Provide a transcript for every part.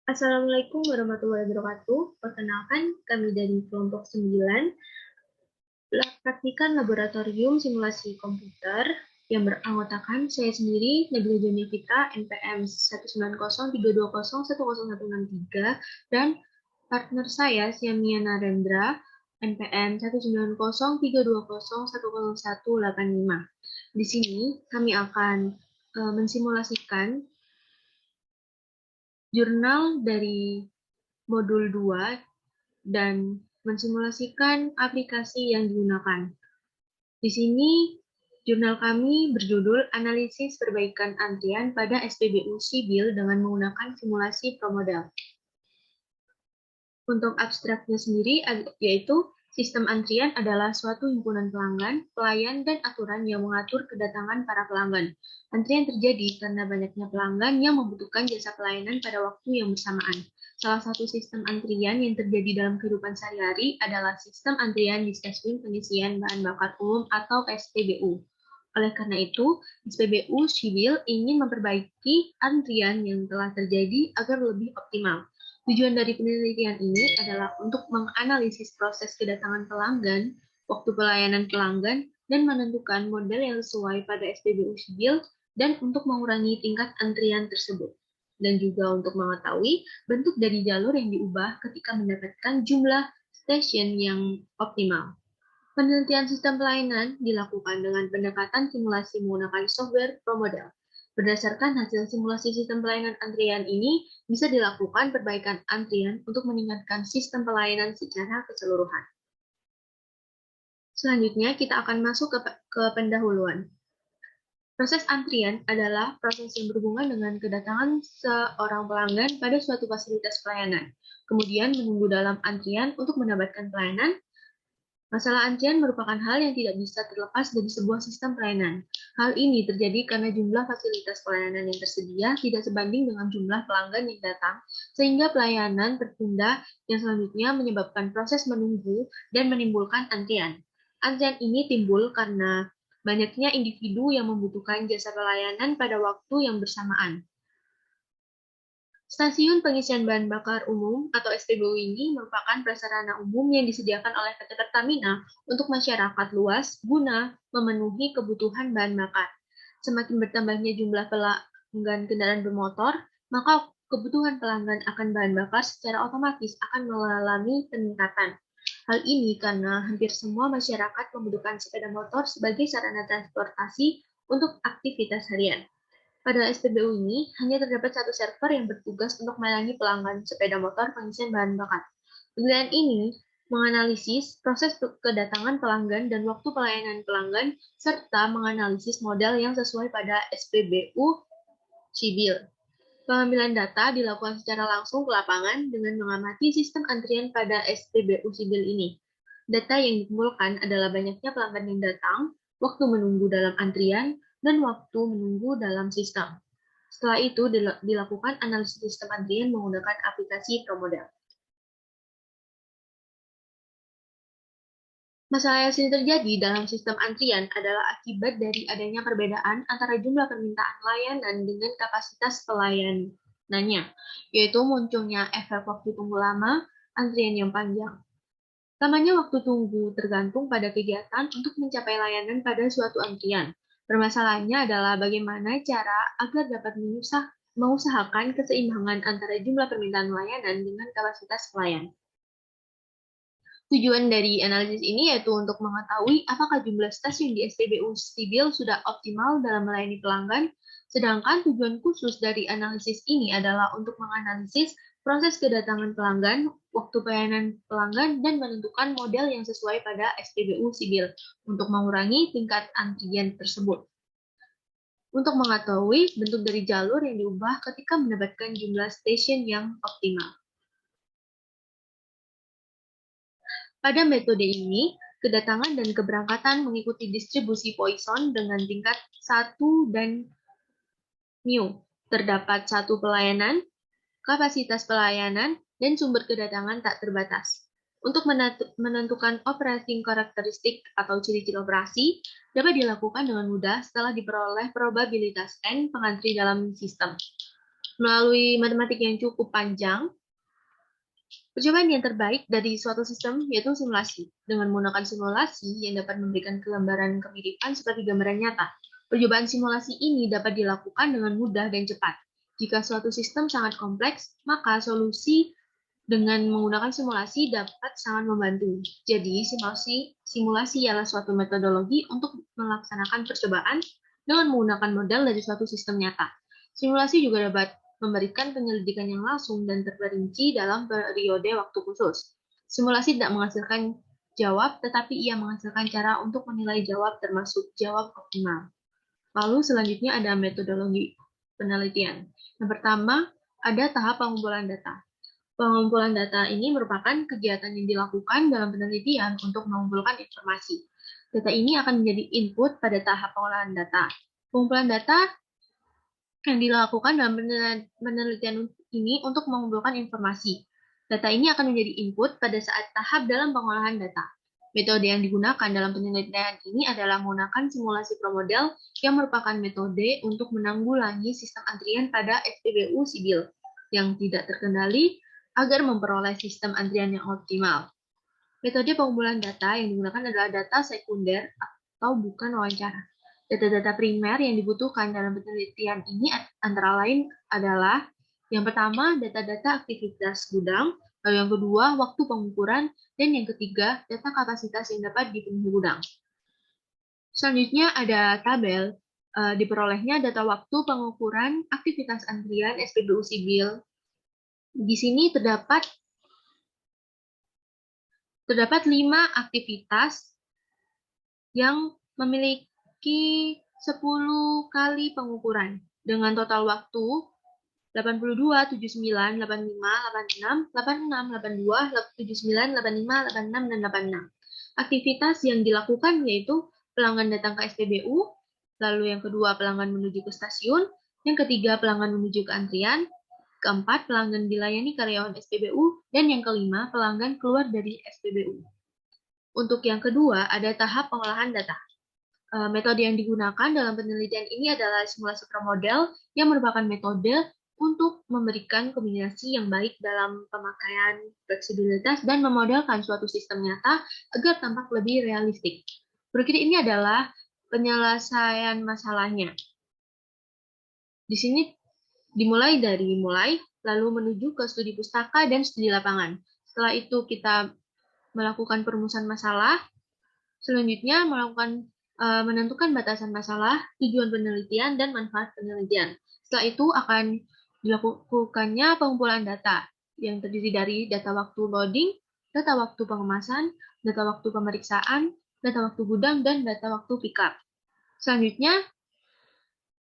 Assalamualaikum warahmatullahi wabarakatuh. Perkenalkan, kami dari kelompok 9 praktikan laboratorium simulasi komputer yang beranggotakan saya sendiri, Nabila Jonia Fitra, NPM 19032010163, dan partner saya, Siamia Narendra, NPM 19032010185. Di sini kami akan mensimulasikan jurnal dari modul 2 dan mensimulasikan aplikasi yang digunakan. Di sini, jurnal kami berjudul Analisis Perbaikan Antrian pada SPBU Sibil dengan menggunakan simulasi ProModel. Untuk abstraknya sendiri, yaitu sistem antrian adalah suatu himpunan pelanggan, pelayan, dan aturan yang mengatur kedatangan para pelanggan. Antrian terjadi karena banyaknya pelanggan yang membutuhkan jasa pelayanan pada waktu yang bersamaan. Salah satu sistem antrian yang terjadi dalam kehidupan sehari-hari adalah sistem antrian di stasiun pengisian bahan bakar umum atau SPBU. Oleh karena itu, SPBU Sibil ingin memperbaiki antrian yang telah terjadi agar lebih optimal. Tujuan dari penelitian ini adalah untuk menganalisis proses kedatangan pelanggan, waktu pelayanan pelanggan, dan menentukan model yang sesuai pada SPBU Sibil dan untuk mengurangi tingkat antrian tersebut dan juga untuk mengetahui bentuk dari jalur yang diubah ketika mendapatkan jumlah stasiun yang optimal. Penelitian sistem pelayanan dilakukan dengan pendekatan simulasi menggunakan software ProModel. Berdasarkan hasil simulasi sistem pelayanan antrian ini, bisa dilakukan perbaikan antrian untuk meningkatkan sistem pelayanan secara keseluruhan. Selanjutnya, kita akan masuk ke pendahuluan. Proses antrian adalah proses yang berhubungan dengan kedatangan seorang pelanggan pada suatu fasilitas pelayanan, kemudian menunggu dalam antrian untuk mendapatkan pelayanan. Masalah antrian merupakan hal yang tidak bisa terlepas dari sebuah sistem pelayanan. Hal ini terjadi karena jumlah fasilitas pelayanan yang tersedia tidak sebanding dengan jumlah pelanggan yang datang, sehingga pelayanan tertunda yang selanjutnya menyebabkan proses menunggu dan menimbulkan antrian. Antrian ini timbul karena banyaknya individu yang membutuhkan jasa pelayanan pada waktu yang bersamaan. Stasiun pengisian bahan bakar umum atau SPBU ini merupakan prasarana umum yang disediakan oleh PT Pertamina untuk masyarakat luas guna memenuhi kebutuhan bahan bakar. Semakin bertambahnya jumlah pelanggan kendaraan bermotor, maka kebutuhan pelanggan akan bahan bakar secara otomatis akan mengalami peningkatan. Hal ini karena hampir semua masyarakat membutuhkan sepeda motor sebagai sarana transportasi untuk aktivitas harian. Pada SPBU ini, hanya terdapat satu server yang bertugas untuk melayani pelanggan sepeda motor pengisian bahan bakar. Penilaian ini menganalisis proses kedatangan pelanggan dan waktu pelayanan pelanggan, serta menganalisis model yang sesuai pada SPBU Sibil. Pengambilan data dilakukan secara langsung ke lapangan dengan mengamati sistem antrian pada SPBU Sibil ini. Data yang dikumpulkan adalah banyaknya pelanggan yang datang, waktu menunggu dalam antrian, dan waktu menunggu dalam sistem. Setelah itu dilakukan analisis sistem antrian menggunakan aplikasi ProModel. Masalah yang sering terjadi dalam sistem antrian adalah akibat dari adanya perbedaan antara jumlah permintaan layanan dengan kapasitas pelayanannya, yaitu munculnya efek waktu tunggu lama, antrian yang panjang. Lamanya waktu tunggu tergantung pada kegiatan untuk mencapai layanan pada suatu antrian. Permasalahannya adalah bagaimana cara agar dapat mengusahakan keseimbangan antara jumlah permintaan layanan dengan kapasitas pelayan. Tujuan dari analisis ini yaitu untuk mengetahui apakah jumlah stasiun di SPBU Sibil sudah optimal dalam melayani pelanggan, sedangkan tujuan khusus dari analisis ini adalah untuk menganalisis proses kedatangan pelanggan, waktu pelayanan pelanggan, dan menentukan model yang sesuai pada SPBU Sibil untuk mengurangi tingkat antrian tersebut. Untuk mengetahui bentuk dari jalur yang diubah ketika mendapatkan jumlah stasiun yang optimal. Pada metode ini, kedatangan dan keberangkatan mengikuti distribusi Poisson dengan tingkat 1 dan mu. Terdapat satu pelayanan, kapasitas pelayanan, dan sumber kedatangan tak terbatas. Untuk menentukan operating karakteristik atau ciri-ciri operasi, dapat dilakukan dengan mudah setelah diperoleh probabilitas N pengantri dalam sistem. Melalui matematik yang cukup panjang, percobaan yang terbaik dari suatu sistem yaitu simulasi. Dengan menggunakan simulasi yang dapat memberikan gambaran kemiripan seperti gambaran nyata. Percobaan simulasi ini dapat dilakukan dengan mudah dan cepat. Jika suatu sistem sangat kompleks, maka solusi dengan menggunakan simulasi dapat sangat membantu. Jadi, simulasi ialah suatu metodologi untuk melaksanakan percobaan dengan menggunakan model dari suatu sistem nyata. Simulasi juga dapat memberikan penyelidikan yang langsung dan terperinci dalam periode waktu khusus. Simulasi tidak menghasilkan jawab, tetapi ia menghasilkan cara untuk menilai jawab termasuk jawab optimal. Lalu selanjutnya ada metodologi penelitian. Yang pertama, ada tahap pengumpulan data. Pengumpulan data ini merupakan kegiatan yang dilakukan dalam penelitian untuk mengumpulkan informasi. Data ini akan menjadi input pada tahap pengolahan data. Pengumpulan data yang dilakukan dalam penelitian ini untuk mengumpulkan informasi. Data ini akan menjadi input pada saat tahap dalam pengolahan data. Metode yang digunakan dalam penelitian ini adalah menggunakan simulasi promodel yang merupakan metode untuk menanggulangi sistem antrian pada SPBU Sibil yang tidak terkendali agar memperoleh sistem antrian yang optimal. Metode pengumpulan data yang digunakan adalah data sekunder atau bukan wawancara. Data-data primer yang dibutuhkan dalam penelitian ini antara lain adalah yang pertama, data-data aktivitas gudang, lalu yang kedua, waktu pengukuran, dan yang ketiga, data kapasitas yang dapat dipenuhi gudang. Selanjutnya ada tabel, diperolehnya data waktu pengukuran aktivitas antrian SPBU Sibil. Di sini terdapat 5 aktivitas yang memiliki 10 kali pengukuran dengan total waktu 82, 79, 85, 86, 86, 82, 79, 85, 86, dan 86. Aktivitas yang dilakukan yaitu pelanggan datang ke SPBU, lalu yang kedua pelanggan menuju ke stasiun, yang ketiga pelanggan menuju ke antrian, keempat pelanggan dilayani karyawan SPBU, dan yang kelima pelanggan keluar dari SPBU. Untuk yang kedua ada tahap pengolahan data. Metode yang digunakan dalam penelitian ini adalah simulasi promodel yang merupakan metode untuk memberikan kombinasi yang baik dalam pemakaian fleksibilitas dan memodelkan suatu sistem nyata agar tampak lebih realistik. Berikut ini adalah penyelesaian masalahnya. Di sini dimulai dari lalu menuju ke studi pustaka dan studi lapangan. Setelah itu kita melakukan perumusan masalah, selanjutnya menentukan batasan masalah, tujuan penelitian, dan manfaat penelitian. Setelah itu akan dilakukannya pengumpulan data yang terdiri dari data waktu loading, data waktu pengemasan, data waktu pemeriksaan, data waktu gudang, dan data waktu pickup. Selanjutnya,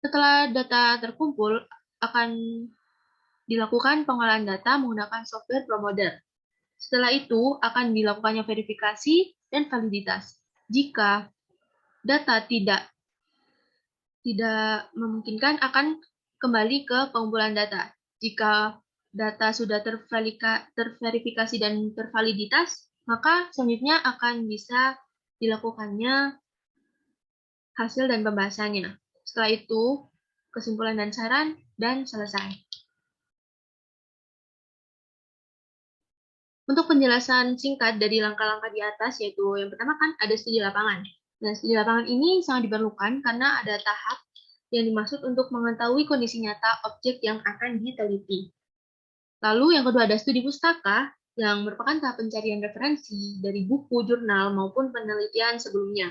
setelah data terkumpul, akan dilakukan pengolahan data menggunakan software ProModel. Setelah itu, akan dilakukannya verifikasi dan validitas. Jika data tidak memungkinkan, akan kembali ke pengumpulan data. Jika data sudah terverifikasi dan tervaliditas, maka selanjutnya akan bisa dilakukannya hasil dan pembahasannya. Setelah itu, kesimpulan dan saran, dan selesai. Untuk penjelasan singkat dari langkah-langkah di atas, yaitu yang pertama kan ada studi lapangan. Nah, studi lapangan ini sangat diperlukan karena ada tahap yang dimaksud untuk mengetahui kondisi nyata objek yang akan diteliti. Lalu yang kedua ada studi pustaka, yang merupakan tahap pencarian referensi dari buku, jurnal, maupun penelitian sebelumnya.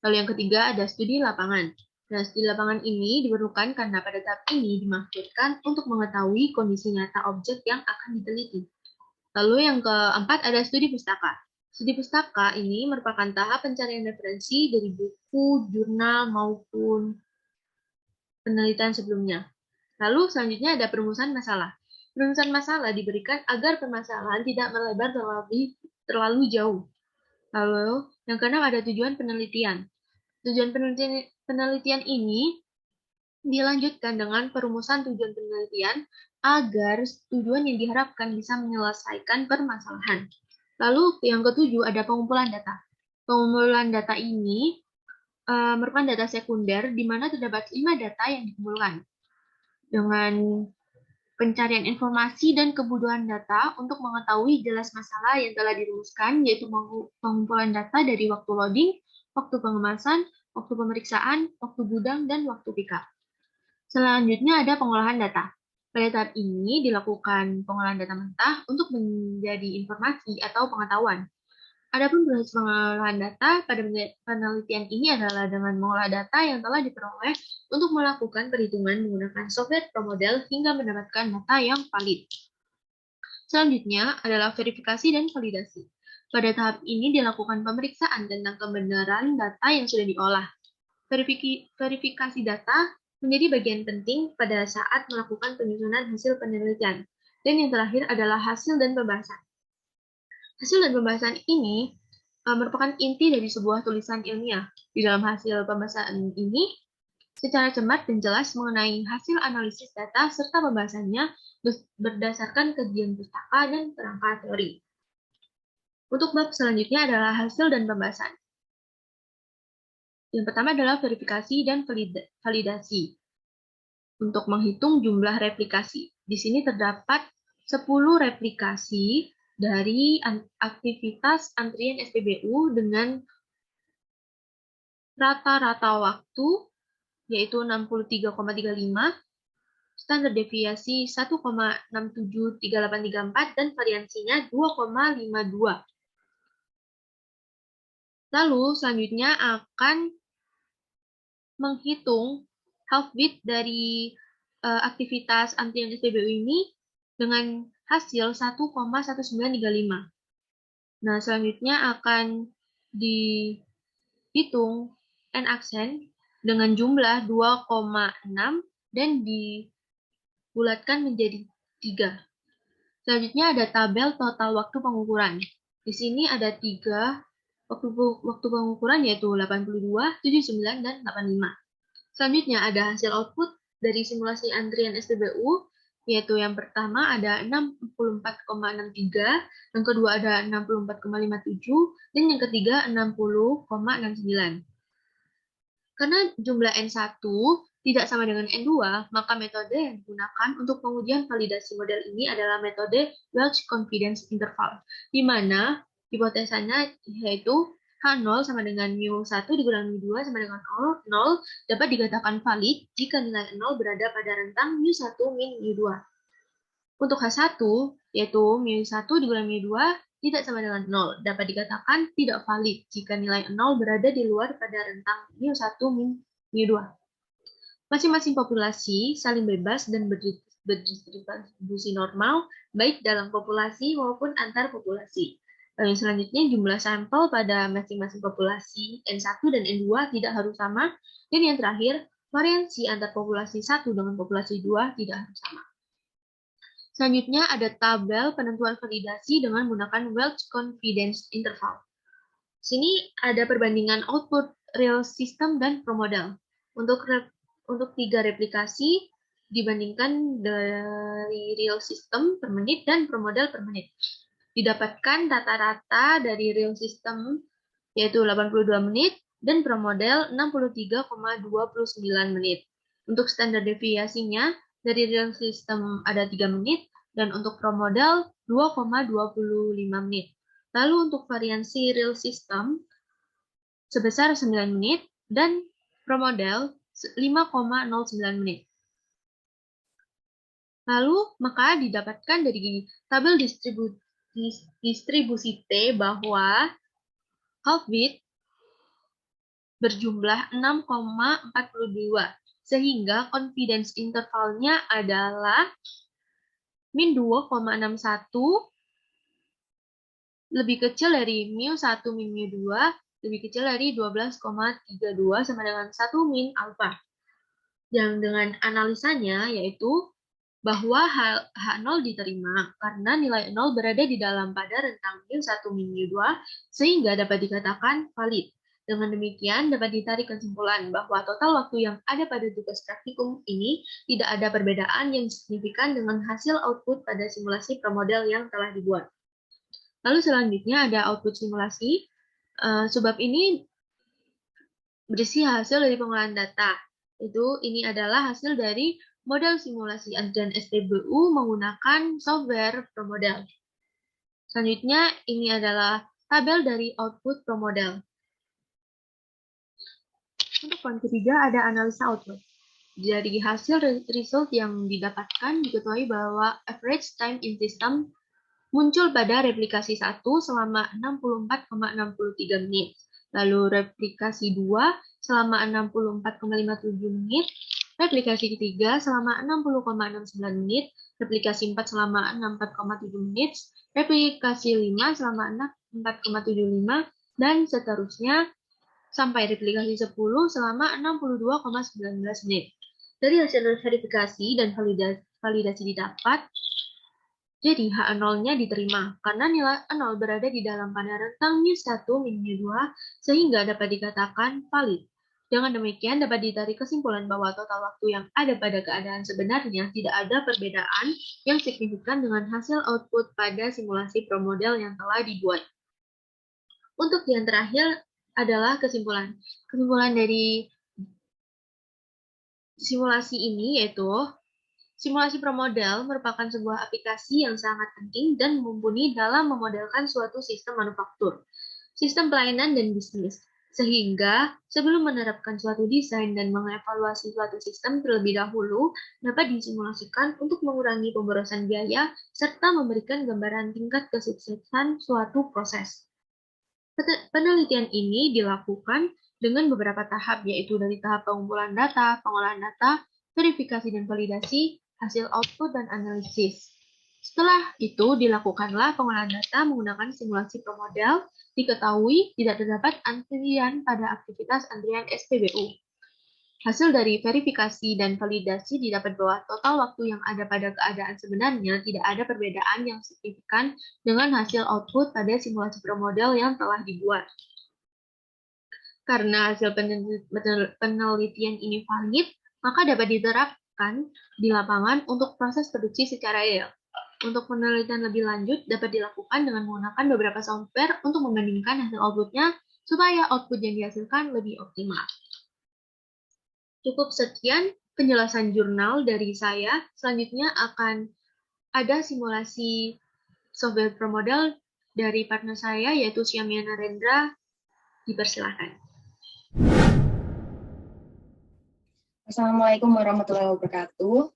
Lalu yang ketiga ada studi lapangan. Nah, studi lapangan ini diperlukan karena pada tahap ini dimaksudkan untuk mengetahui kondisi nyata objek yang akan diteliti. Lalu yang keempat ada studi pustaka. Studi pustaka ini merupakan tahap pencarian referensi dari buku, jurnal, maupun penelitian sebelumnya. Lalu selanjutnya ada perumusan masalah. Perumusan masalah diberikan agar permasalahan tidak melebar terlalu jauh. Lalu yang keenam ada tujuan penelitian. Tujuan penelitian ini dilanjutkan dengan perumusan tujuan penelitian agar tujuan yang diharapkan bisa menyelesaikan permasalahan. Lalu yang ketujuh ada pengumpulan data. Pengumpulan data ini merupakan data sekunder di mana terdapat 5 data yang dikumpulkan. Dengan Pencarian informasi dan kebutuhan data untuk mengetahui jelas masalah yang telah dirumuskan, yaitu pengumpulan data dari waktu loading, waktu pengemasan, waktu pemeriksaan, waktu gudang, dan waktu pickup. Selanjutnya ada pengolahan data. Pada tahap ini dilakukan pengolahan data mentah untuk menjadi informasi atau pengetahuan. Adapun proses pengolahan data pada penelitian ini adalah dengan mengolah data yang telah diperoleh untuk melakukan perhitungan menggunakan software promodel hingga mendapatkan data yang valid. Selanjutnya adalah verifikasi dan validasi. Pada tahap ini dilakukan pemeriksaan tentang kebenaran data yang sudah diolah. Verifikasi data menjadi bagian penting pada saat melakukan penyusunan hasil penelitian. Dan yang terakhir adalah hasil dan pembahasan. Hasil dan pembahasan ini merupakan inti dari sebuah tulisan ilmiah. Di dalam hasil pembahasan ini, secara cermat dan jelas mengenai hasil analisis data serta pembahasannya berdasarkan kajian pustaka dan kerangka teori. Untuk bab selanjutnya adalah hasil dan pembahasan. Yang pertama adalah verifikasi dan validasi. Untuk menghitung jumlah replikasi. Di sini terdapat 10 replikasi dari aktivitas antrian SPBU dengan rata-rata waktu yaitu 63,35, standar deviasi 1,673834 dan variansinya 2,52. Lalu selanjutnya akan menghitung half-bit dari aktivitas antrian SPBU ini dengan hasil 1,1935. Nah, selanjutnya akan dihitung n-aksen dengan jumlah 2,6 dan dibulatkan menjadi 3. Selanjutnya ada tabel total waktu pengukuran. Di sini ada 3 waktu pengukuran yaitu 82, 79, dan 85. Selanjutnya ada hasil output dari simulasi antrian SPBU, yaitu yang pertama ada 64,63, yang kedua ada 64,57, dan yang ketiga 60,69. Karena jumlah N1 tidak sama dengan N2, maka metode yang digunakan untuk pengujian validasi model ini adalah metode Welch Confidence Interval, di mana hipotesanya yaitu H0 sama dengan mu1 dikurangi mu2 sama dengan 0 dapat dikatakan valid jika nilai 0 berada pada rentang mu1 min mu2. Untuk H1, yaitu mu1 dikurangi mu2 tidak sama dengan 0, dapat dikatakan tidak valid jika nilai 0 berada di luar pada rentang mu1 min mu2. Masing-masing populasi saling bebas dan berdistribusi normal, baik dalam populasi maupun antar populasi. Lalu selanjutnya jumlah sampel pada masing-masing populasi N1 dan N2 tidak harus sama. Dan yang terakhir, variansi antar populasi 1 dengan populasi 2 tidak harus sama. Selanjutnya ada tabel penentuan validasi dengan menggunakan Welch Confidence Interval. Sini ada perbandingan output real system dan promodel. Untuk 3 replikasi dibandingkan dari real system per menit dan promodel per menit. Didapatkan rata-rata dari real system yaitu 82 menit dan promodel 63,29 menit. Untuk standar deviasinya dari real system ada 3 menit dan untuk promodel 2,25 menit. Lalu untuk variansi real system sebesar 9 menit dan promodel 5,09 menit. Lalu maka didapatkan dari tabel distribusi T bahwa half-bit berjumlah 6,42, sehingga confidence intervalnya adalah min 2,61 lebih kecil dari mu1 min mu2 lebih kecil dari 12,32 sama dengan 1 min alfa. Yang dengan analisanya yaitu bahwa H0 diterima karena nilai 0 berada di dalam pada rentang mu1 min mu2 sehingga dapat dikatakan valid. Dengan demikian dapat ditarik kesimpulan bahwa total waktu yang ada pada tugas praktikum ini tidak ada perbedaan yang signifikan dengan hasil output pada simulasi promodel yang telah dibuat. Lalu selanjutnya ada output simulasi. Subbab ini berisi hasil dari pengolahan data. Ini adalah hasil dari model simulasi antrian SPBU menggunakan software ProModel. Selanjutnya, ini adalah tabel dari output ProModel. Untuk poin ketiga ada analisa output. Dari hasil result yang didapatkan diketahui bahwa average time in system muncul pada replikasi 1 selama 64,63 menit, lalu replikasi 2 selama 64,57 menit, replikasi ketiga selama 60,69 menit, replikasi 4 selama 64,7 menit, replikasi 5 selama 64,75, dan seterusnya sampai replikasi 10 selama 62,19 menit. Dari hasil verifikasi dan validasi didapat, jadi H0-nya diterima karena nilai 0 berada di dalam pada rentang -1, -2, sehingga dapat dikatakan valid. Dengan demikian dapat ditarik kesimpulan bahwa total waktu yang ada pada keadaan sebenarnya tidak ada perbedaan yang signifikan dengan hasil output pada simulasi ProModel yang telah dibuat. Untuk yang terakhir adalah kesimpulan. Kesimpulan dari simulasi ini yaitu simulasi ProModel merupakan sebuah aplikasi yang sangat penting dan mumpuni dalam memodelkan suatu sistem manufaktur, sistem pelayanan, dan bisnis. Sehingga sebelum menerapkan suatu desain dan mengevaluasi suatu sistem terlebih dahulu dapat disimulasikan untuk mengurangi pemborosan biaya serta memberikan gambaran tingkat kesuksesan suatu proses. Penelitian ini dilakukan dengan beberapa tahap, yaitu dari tahap pengumpulan data, pengolahan data, verifikasi dan validasi, hasil output, dan analisis. Setelah itu, dilakukanlah pengolahan data menggunakan simulasi ProModel, diketahui tidak terdapat antrian pada aktivitas antrian SPBU. Hasil dari verifikasi dan validasi didapat bahwa total waktu yang ada pada keadaan sebenarnya tidak ada perbedaan yang signifikan dengan hasil output pada simulasi ProModel yang telah dibuat. Karena hasil penelitian ini valid, maka dapat diterapkan di lapangan untuk proses produksi secara real. Untuk penelitian lebih lanjut dapat dilakukan dengan menggunakan beberapa software untuk membandingkan hasil outputnya supaya output yang dihasilkan lebih optimal. Cukup sekian penjelasan jurnal dari saya. Selanjutnya akan ada simulasi software ProModel dari partner saya yaitu Syamia Narendra. Dipersilakan. Assalamualaikum warahmatullahi wabarakatuh.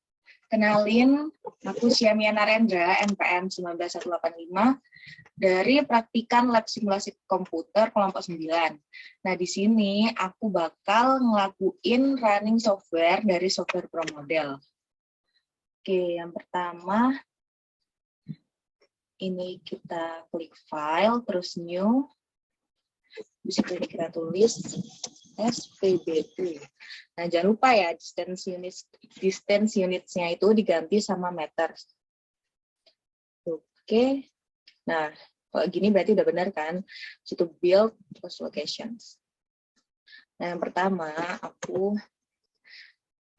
Kenalin, aku Syamia Narendra, NPM 19185, dari Praktikan Lab Simulasi Komputer kelompok 9. Nah, di sini aku bakal ngelakuin running software dari software ProModel. Oke, yang pertama, ini kita klik file, terus new. Di situ kita tulis SPBU. Nah, jangan lupa ya, distance units-nya itu diganti sama meter. Oke. Nah, kalau gini berarti udah benar kan? Situ build post locations. Nah, yang pertama aku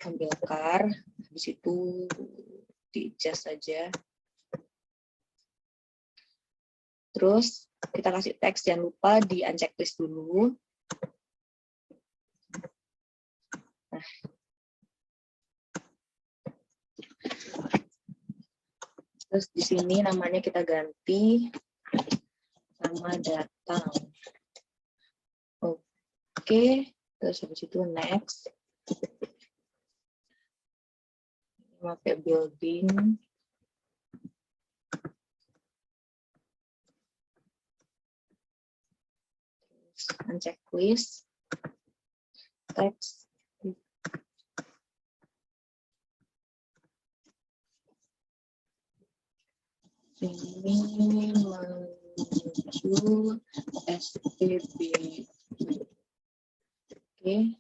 ambil car, habis itu di adjust saja. Terus kita kasih teks, jangan lupa di unchecklist dulu. Nah. Terus di sini namanya kita ganti sama datang. Oke, terus habis itu next. Pakai building. Unchecklist. Text. Ini menuju SPB. Oke.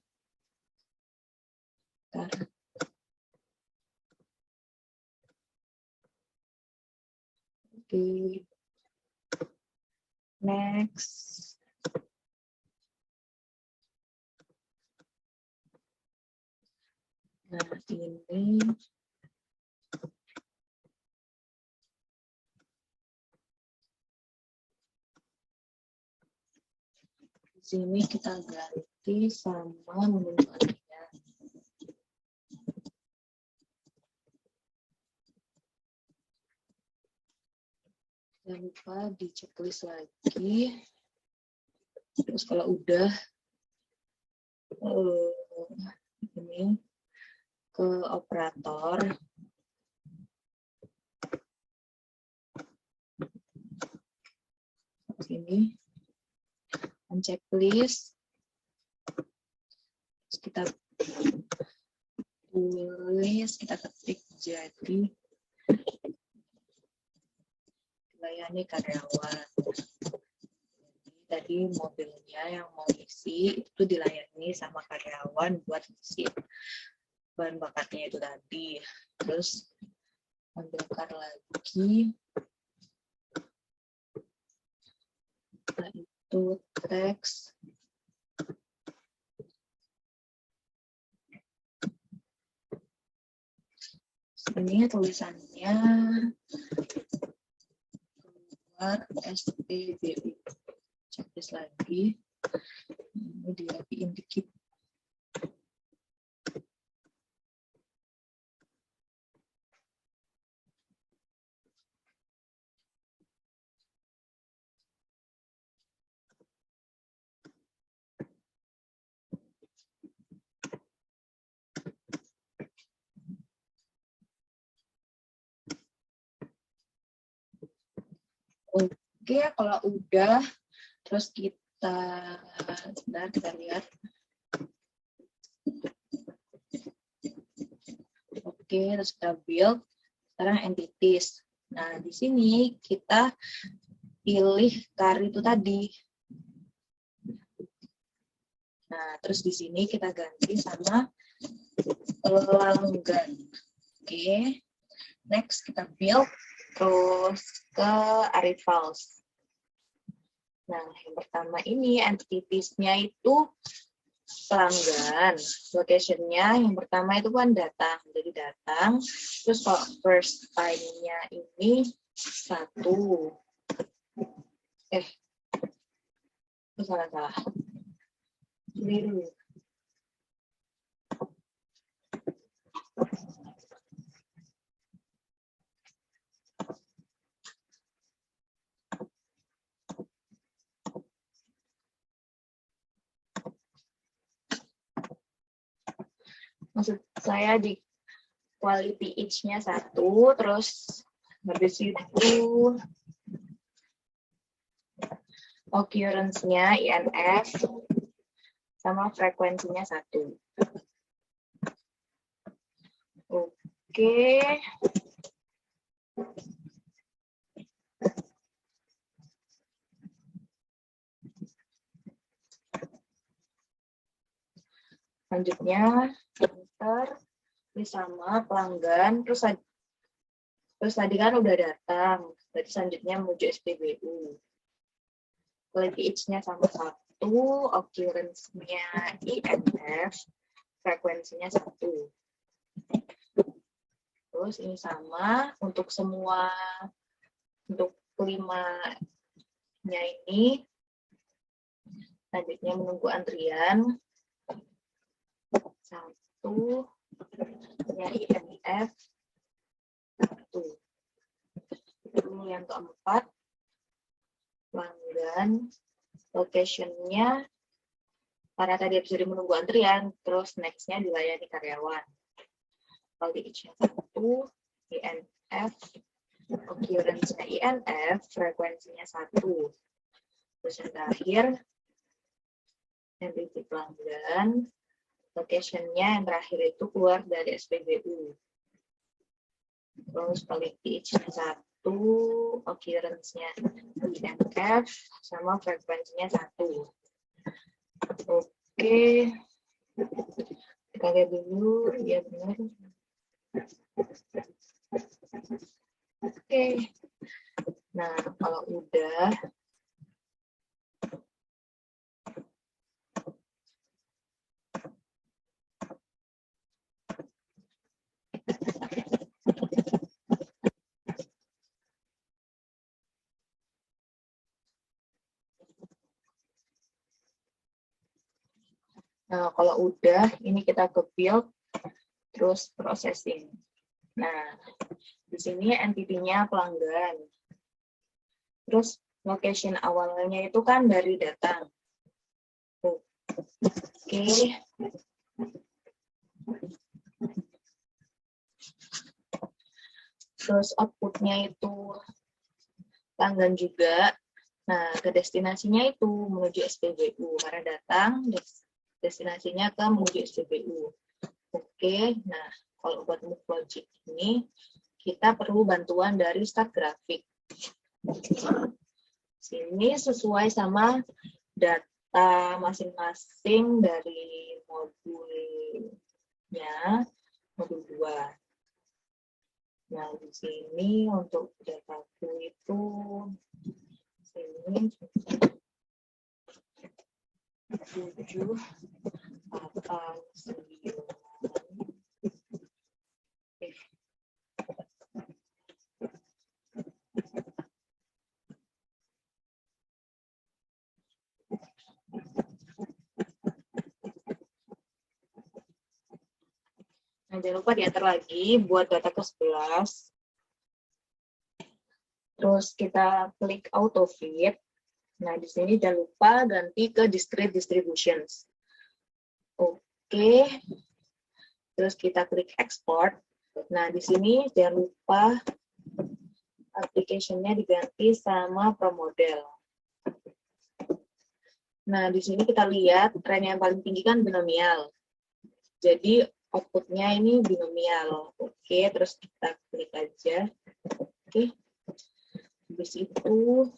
Oke. Next. Nah, ini di sini kita ganti sama menu antrian. Jangan lupa di checklist lagi. Terus kalau udah ini ke operator. Sini checklist. Terus kita tulis, kita ketik jadi layani karyawan. Tadi mobilnya yang mau isi itu dilayani sama karyawan buat isi bahan bakarnya itu tadi. Terus ambilkan lagi. Nah, itu teks. Ini tulisannya keluar SPBU. Checklist lagi. Ini dirapiin dikit. Oke, kalau udah, terus sebentar kita lihat. Oke, terus kita build. Sekarang entities. Nah, di sini kita pilih kari itu tadi. Nah, terus di sini kita ganti sama pelanggan. Oke. Next, kita build. Terus ke arrivals. Nah, yang pertama ini entities-nya itu pelanggan. Location-nya yang pertama itu kan datang. Jadi datang. Terus kalau first time-nya ini 1. Itu salah. Keliru. Maksud saya di quality each-nya 1, terus habis itu occurrence-nya INF sama frekuensinya 1. Oke. Selanjutnya enter sama pelanggan, terus tadi kan udah datang, berarti selanjutnya menuju SPBU. Quality each-nya sama 1, occurrence-nya INF, frekuensinya 1. Terus ini sama untuk semua, untuk 5-nya ini, selanjutnya menunggu antrian. 1, nya INF 1. Lalu yang keempat, pelanggan, location-nya, karena tadi bisa menunggu antrian, terus next-nya dilayani karyawan. Quality each-nya 1, INF, occurrence-nya INF, frekuensinya 1. Terus yang terakhir, entity pelanggan, location-nya yang terakhir itu keluar dari SPBU. Terus quality each-nya 1, occurrence-nya INF, sama frekuensinya 1. Oke. Kita lihat dulu, ya benar. Oke. Nah, kalau udah, ini kita ke build, terus processing. Nah, di sini entity-nya pelanggan. Terus location awalnya itu kan dari datang. Oke. Terus outputnya itu pelanggan juga. Nah, ke destinasinya itu menuju SPBU. Karena datang, destinasinya ke menuju SPBU. Oke, nah kalau buat move logic ini, kita perlu bantuan dari start grafik. Sini sesuai sama data masing-masing dari modulnya, modul 2. Nah, di sini untuk dataku itu sini 7, 8, 9. Nah, jangan lupa diantar lagi buat data ke-11. Terus kita klik auto fit. Nah, di sini jangan lupa ganti ke discrete distributions. Oke. Terus kita klik export. Nah, di sini jangan lupa application-nya diganti sama ProModel. Nah, di sini kita lihat tren yang paling tinggi kan binomial. Jadi, output-nya ini binomial. Oke, terus kita klik aja. Oke. Habis itu,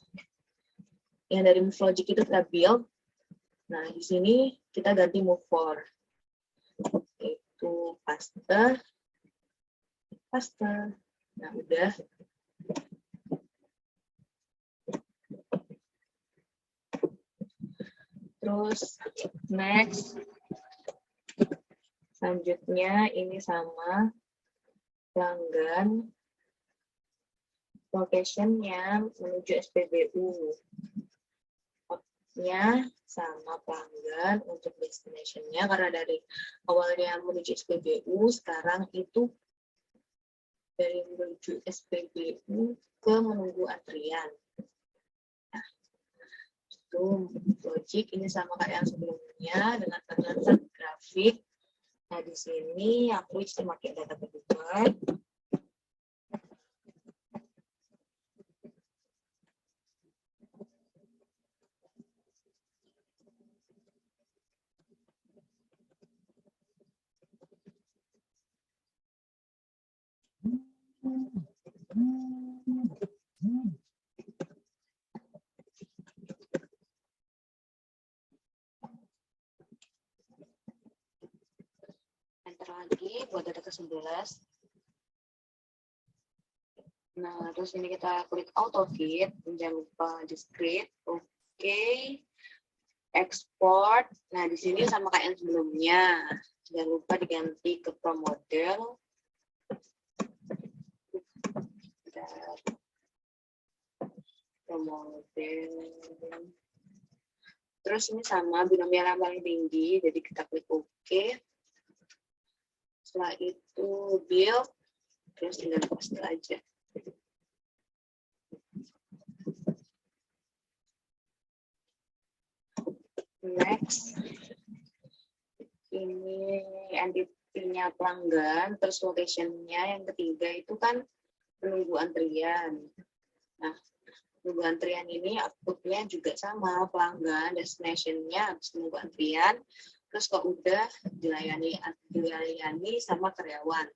yang dari move logic itu kita build. Nah, di sini kita ganti move for. Itu paste. Nah, udah. Terus, next. Selanjutnya, ini sama pelanggan. Location-nya menuju SPBU. Nya sama pelanggan untuk destination-nya, karena dari awalnya menuju SPBU, sekarang itu dari menuju SPBU ke menunggu antrian. Nah, itu logic ini sama kayak yang sebelumnya dengan pengantar grafik. Nah, di sini aku cuma pakai data kedua. Enter lagi buat data ke-11. Nah, terus ini kita klik auto fit, jangan lupa discrete. Oke. Export. Nah, di sini sama kayak yang sebelumnya. Jangan lupa diganti ke ProModel. ProModel. Terus ini sama binomial yang paling tinggi, jadi kita klik OK. Setelah itu build, terus tinggal paste aja. Next, ini entity-nya pelanggan, terus location-nya yang ketiga itu kan menunggu antrian. Nah, menunggu antrian ini output-nya juga sama, pelanggan, destination-nya harus menunggu antrian, terus kalau udah dilayani sama karyawan.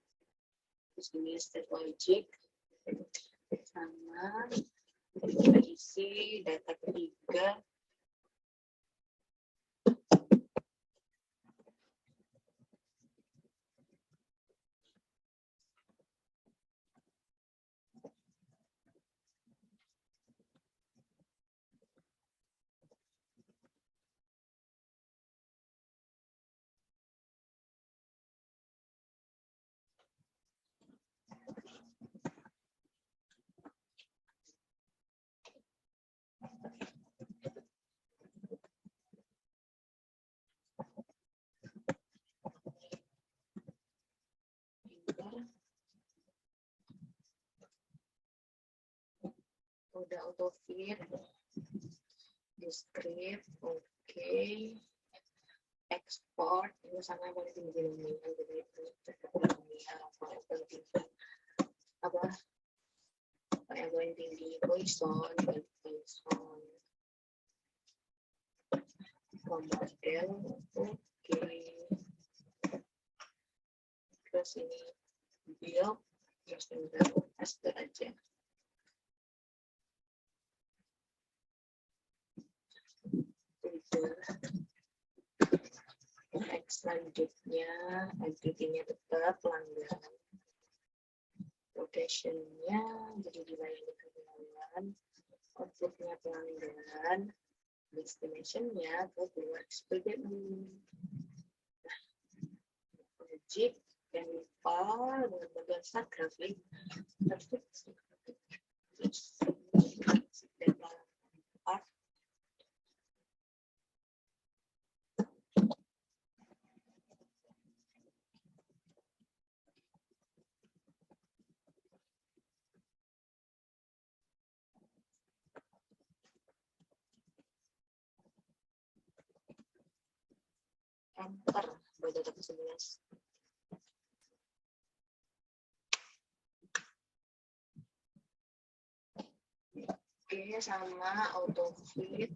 Terus ini state logic, sama kita isi data ketiga. udah auto fit, discrete, oke. Export ini sama boleh tinggi nominal, jadi itu nominal apa yang paling tinggi Poisson, model, oke. Terus ini build, terus tinggal paste aja. Next, selanjutnya activity-nya tetap pelanggan, location-nya jadi dilayani pelanggan, output-nya pelanggan, destination-nya ke luar SPBU. Nah, project yang lupa dengan bagian start grafik, enter pada data 11. Oke, sama auto fit,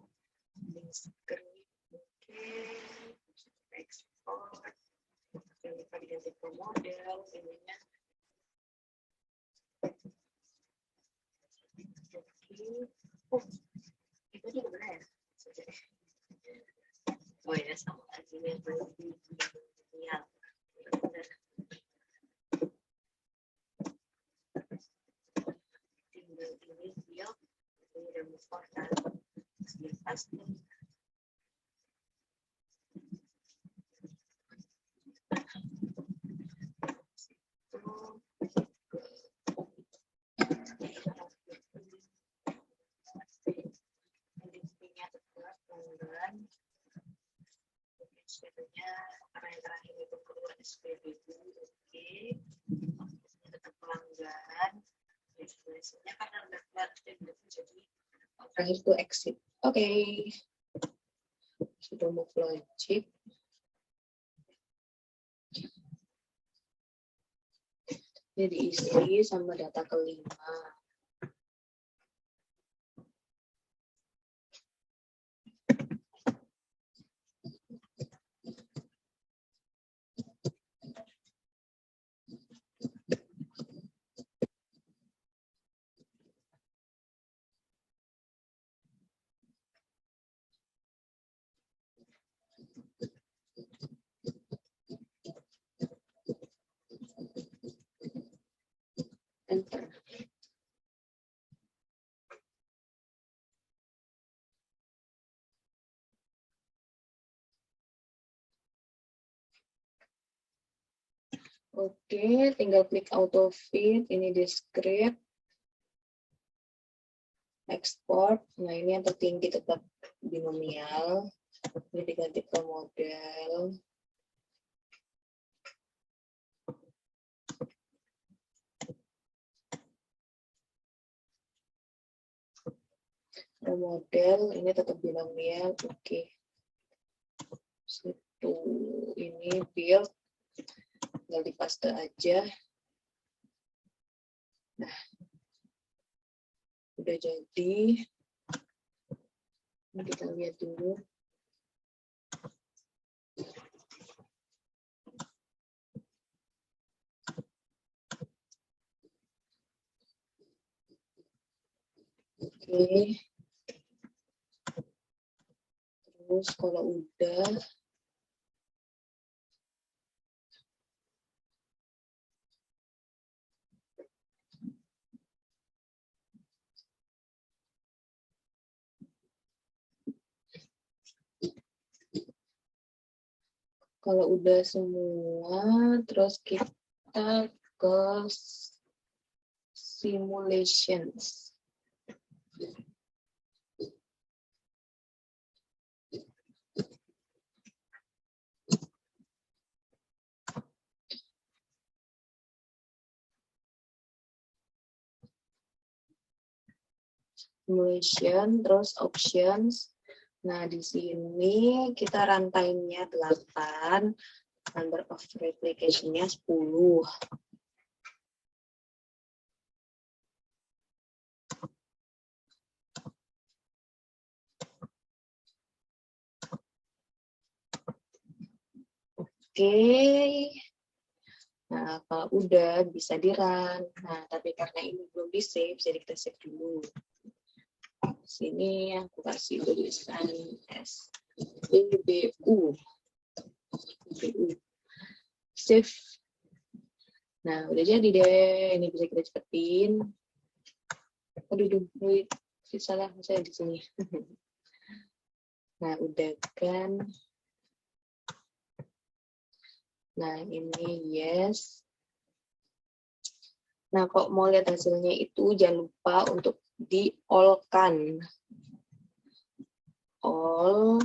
discrete, oke, export, yang diganti ke model, ininya. Oke, oh, itu juga benar ya? Oh ya, sama aja yang berarti ya. Tinggal ini build, ini udah move on kan, pasti. Karena yang terakhir itu keluar SPBU, oke. Tetap pelanggan, destinasinya karena udah keluar SPBU, jadi terakhir itu exit. Oke. Sudah mau logic. Ini diisi sama data kelima. Enter. Oke, tinggal klik auto fit, ini discrete, export. Nah, ini yang tertinggi tetap binomial. Ini diganti ke model. Model ini tetap binomial, oke. Situ ini build, tinggal dipaste aja. Nah, udah jadi. Ini kita lihat dulu. Oke. Terus kalau udah, semua, terus kita ke simulations. simulation, terus options. Nah, di sini kita rantainya 8, number of replication-nya 10. Oke. Nah, kalau udah bisa di-run. Nah, tapi karena ini belum di-save, jadi kita save dulu. Sini aku kasih tulisan SPBU. Save. Nah, udah jadi deh. Ini bisa kita cepetin. Aduh, wait. Salah saya di sini. Nah, udah kan. Nah, ini yes. Nah, kok mau lihat hasilnya itu, jangan lupa untuk di-all-kan. All.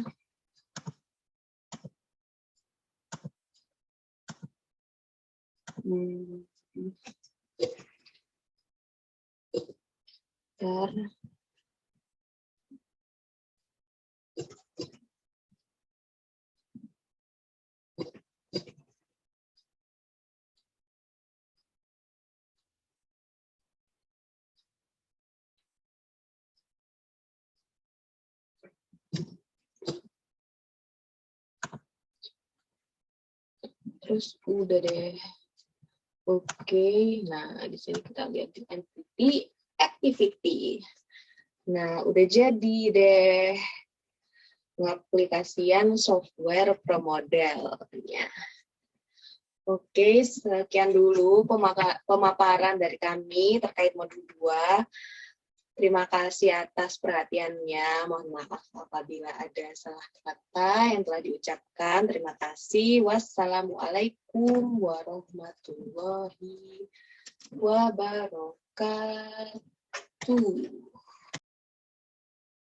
Terus udah deh. Oke, nah di sini kita lihat di entity activity. Nah, udah jadi deh pengaplikasian software promodel-nya. Oke, sekian dulu pemaparan dari kami terkait modul 2. Terima kasih atas perhatiannya. Mohon maaf apabila ada salah kata yang telah diucapkan. Terima kasih. Wassalamualaikum warahmatullahi wabarakatuh.